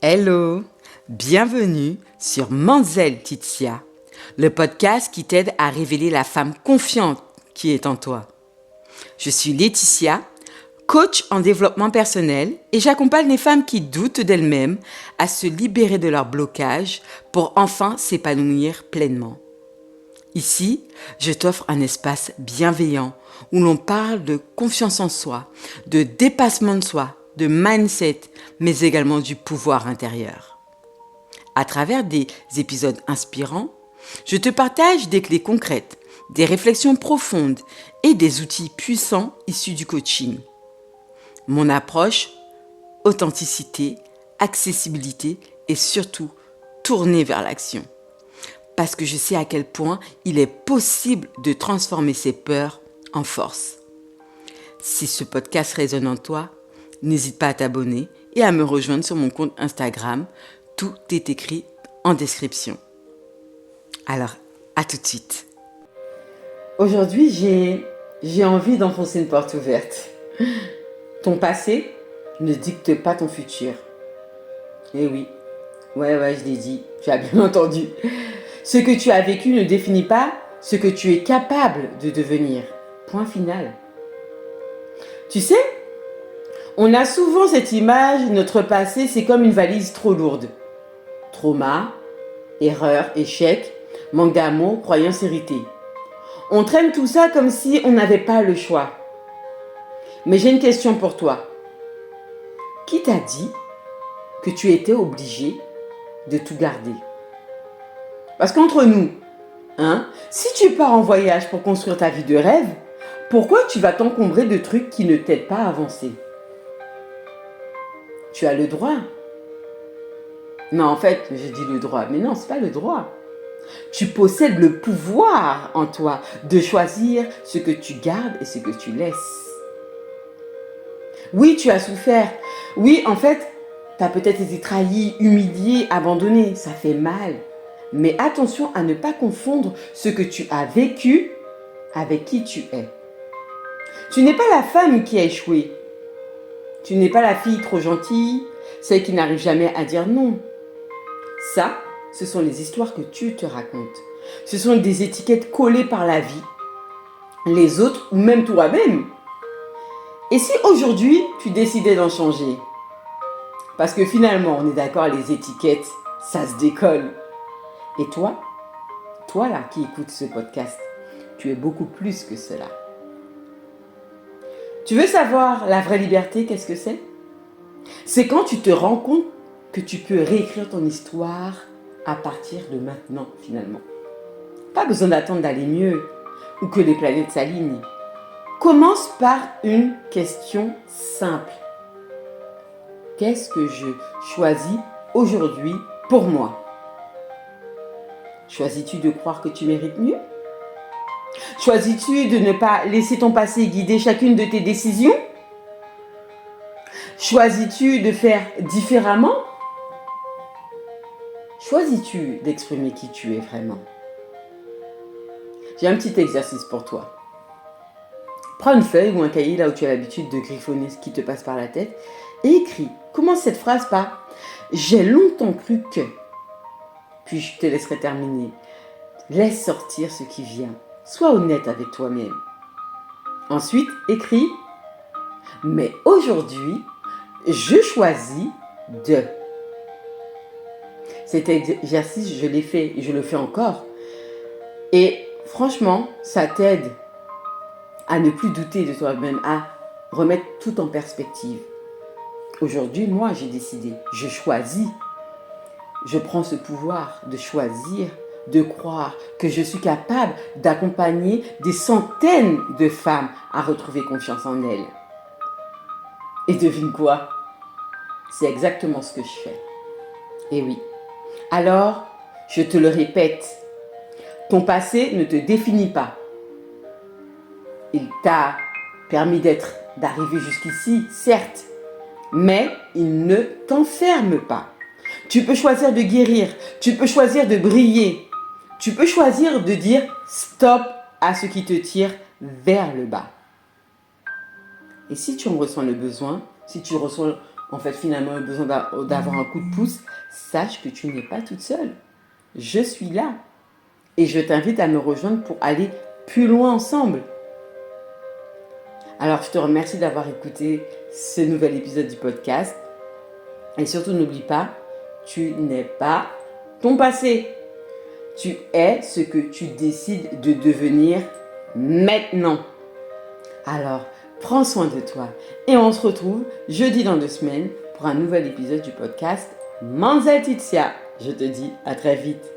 Hello, bienvenue sur Manzel Tizia, le podcast qui t'aide à révéler la femme confiante qui est en toi. Je suis Laetitia, coach en développement personnel et j'accompagne les femmes qui doutent d'elles-mêmes à se libérer de leurs blocages pour enfin s'épanouir pleinement. Ici, je t'offre un espace bienveillant où l'on parle de confiance en soi, de dépassement de soi, de mindset, mais également du pouvoir intérieur. À travers des épisodes inspirants, je te partage des clés concrètes, des réflexions profondes et des outils puissants issus du coaching. Mon approche, authenticité, accessibilité et surtout tournée vers l'action. Parce que je sais à quel point il est possible de transformer ses peurs en force. Si ce podcast résonne en toi, n'hésite pas à t'abonner et à me rejoindre sur mon compte Instagram. Tout est écrit en description. Alors, à tout de suite. Aujourd'hui, j'ai envie d'enfoncer une porte ouverte. Ton passé ne dicte pas ton futur. Eh oui, ouais, je l'ai dit, tu as bien entendu. Ce que tu as vécu ne définit pas ce que tu es capable de devenir. Point final. Tu sais, on a souvent cette image, notre passé, c'est comme une valise trop lourde. Trauma, erreur, échec, manque d'amour, croyances héritées. On traîne tout ça comme si on n'avait pas le choix. Mais j'ai une question pour toi. Qui t'a dit que tu étais obligé de tout garder? Parce qu'entre nous, si tu pars en voyage pour construire ta vie de rêve, pourquoi tu vas t'encombrer de trucs qui ne t'aident pas à avancer? Tu as le droit. Non, en fait, je dis le droit, mais non, c'est pas le droit. Tu possèdes le pouvoir en toi de choisir ce que tu gardes et ce que tu laisses. Oui, tu as souffert. Oui, en fait, tu as peut-être été trahi, humilié, abandonné. Ça fait mal. Mais attention à ne pas confondre ce que tu as vécu avec qui tu es. Tu n'es pas la femme qui a échoué. Tu n'es pas la fille trop gentille, celle qui n'arrive jamais à dire non. Ça, ce sont les histoires que tu te racontes. Ce sont des étiquettes collées par la vie, les autres ou même toi-même. Et si aujourd'hui, tu décidais d'en changer? Parce que finalement, on est d'accord, les étiquettes, ça se décolle. Et toi là qui écoutes ce podcast, tu es beaucoup plus que cela. Tu veux savoir la vraie liberté, qu'est-ce que c'est? C'est quand tu te rends compte que tu peux réécrire ton histoire à partir de maintenant, finalement. Pas besoin d'attendre d'aller mieux ou que les planètes s'alignent. Commence par une question simple. Qu'est-ce que je choisis aujourd'hui pour moi? Choisis-tu de croire que tu mérites mieux? Choisis-tu de ne pas laisser ton passé guider chacune de tes décisions? Choisis-tu de faire différemment? Choisis-tu d'exprimer qui tu es vraiment? J'ai un petit exercice pour toi. Prends une feuille ou un cahier là où tu as l'habitude de griffonner ce qui te passe par la tête et écris. Commence cette phrase par « J'ai longtemps cru que ». Puis je te laisserai terminer. Laisse sortir ce qui vient. Sois honnête avec toi-même. Ensuite, écris « Mais aujourd'hui, je choisis de ». Cet exercice, je l'ai fait et je le fais encore. Et franchement, ça t'aide à ne plus douter de toi-même, à remettre tout en perspective. Aujourd'hui, moi, j'ai décidé, je choisis. Je prends ce pouvoir de choisir, de croire que je suis capable d'accompagner des centaines de femmes à retrouver confiance en elles. Et devine quoi? C'est exactement ce que je fais. Et oui. Alors, je te le répète, ton passé ne te définit pas. Il t'a permis d'arriver jusqu'ici, certes, mais il ne t'enferme pas. Tu peux choisir de guérir, tu peux choisir de briller, tu peux choisir de dire stop à ce qui te tire vers le bas. Et si tu en ressens le besoin, si tu ressens en fait finalement eu besoin d'avoir un coup de pouce, sache que tu n'es pas toute seule. Je suis là. Et je t'invite à me rejoindre pour aller plus loin ensemble. Alors je te remercie d'avoir écouté ce nouvel épisode du podcast. Et surtout n'oublie pas, tu n'es pas ton passé. Tu es ce que tu décides de devenir maintenant. Alors, prends soin de toi. Et on se retrouve jeudi dans 2 semaines pour un nouvel épisode du podcast Manzel Tizia. Je te dis à très vite.